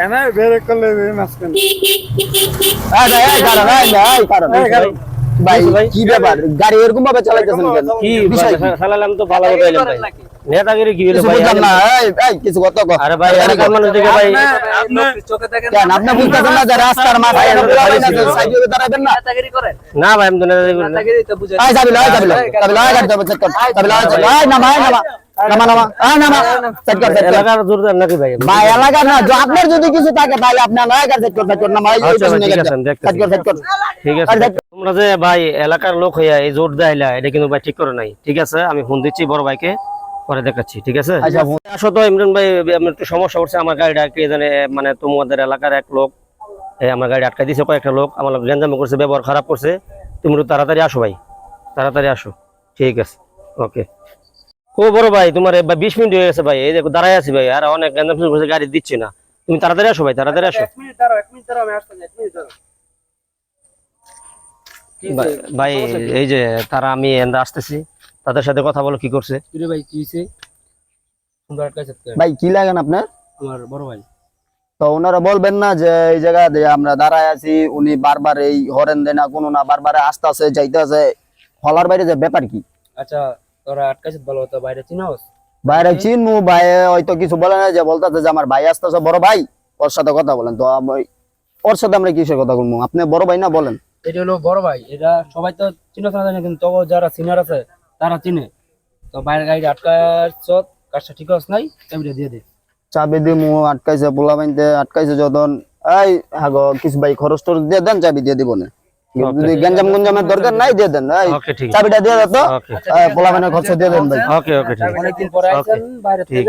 এনে বেরে করলে মাঝখানে এই কারণ ভাই কি ব্যাপার গাড়ি এরকম ভাবে চালাইতেছেন কেন কি চালালাম তো ভালো মতো এলাম ভাই নেতাগিরি কি হলো কিছু ভাই বুঝলাম না এই কিছু কথা কও আরে ভাই এলাকার মানুষ দেখে ভাই কেন আপনি বুঝতেছেন না যে রাস্তার মাথায় সাইডে দাঁড়াবেন না না ভাই আমি তো নেতাগিরি করি না এই যাবি লয় গাড়ি যাবে চেক কর যাবি লয় নামা চেক কর এলাকার জোরদার নাকি ভাই ভাই এলাকা না যে আপনার যদি কিছু থাকে তাহলে আপনি এলাকার চেক কর নামা এই আচ্ছা ভাই, পেছনে ঠিক আছে, আমি দেখতেছি। চেক কর ঠিক আছে তোমরা যে ভাই এলাকার লোক হইয়া এই জোর দেয়লা এটা কিন্তু ভাই ঠিক করে নাই ঠিক আছে আমি ফোন দিচ্ছি বড় ভাইকে পরে দেখাচ্ছি ঠিক আছে আচ্ছা আসো তো ইমরান ভাই আমার একটু সমস্যা হচ্ছে আমার গাড়িটা কে জানে মানে তোমাদের এলাকার এক লোক আমার গাড়ি আটকাই দিয়েছে কয়েকটা লোক আমার গেঞ্জাম করছে ব্যবহার খারাপ করছে তুমি একটু তাড়াতাড়ি আসো ভাই তাড়াতাড়ি আসো ঠিক আছে ওকে ও বড় ভাই তোমার 20 মিনিট হয়ে গেছে ভাই এই দেখো দাঁড়াই আছি ভাই আর অনেক গেঞ্জাম করছে গাড়ি দিচ্ছি না তুমি তাড়াতাড়ি আসো ভাই তাড়াতাড়ি আসো 1 মিনিট দাঁড়াও 1 মিনিট দাঁড়াও আমি আসতে 1 মিনিট দাঁড়াও ভাই এই যে তারা আমি এন্ডা আসতেছি তাদের সাথে কথা বলো কি করছে ভাই কি হইছে সুন্দর আটকাইছে ভাই কি লাগেন আপনার আমার বড় ভাই তো ওনারা বলবেন না যে এই জায়গা দিয়ে আমরা দাঁড়ায় আছি উনি বারবার এই হরেন দেয় না কোনো না বারবার আসতেছে যাইতেছে হলার বাইরে যে ব্যাপার কি আচ্ছা তোরা আটকাইছিস বলো তো বাইরে চিনোস বাইরে চিনু ভাই হয়তো কিছু বলে না যে বলতেছে যে আমার ভাই আসতেছে বড় ভাই ওর সাথে কথা বলেন তো ওর সাথে আমরা কিসের কথা বলবো আপনি বড় ভাই না বলেন এটা হলো বড় ভাই এটা সবাই তো চিনোস না জানে কিন্তু তবু যারা সিনিয়র আছে তারা চিনে তো বাইরে গাড়ি আটকাইছ কাজটা ঠিক আছে নাই চাবিটা দিয়ে দে চাবি দিমু আটকাইছে পোলা বাইনতে আটকাইছে যখন এই হাগো কিছু ভাই খরচ টরচ দিয়ে দেন চাবি দিয়ে দিব না যদি গঞ্জামের দরকার নাই দিয়ে দেন এই ওকে ঠিক আছে চাবিটা দিয়ে দাও তো ওকে পোলা বাইনের খরচ দিয়ে দেন ভাই ওকে ওকে ঠিক আছে অনেকদিন পরে আইছেন বাইরে থেকে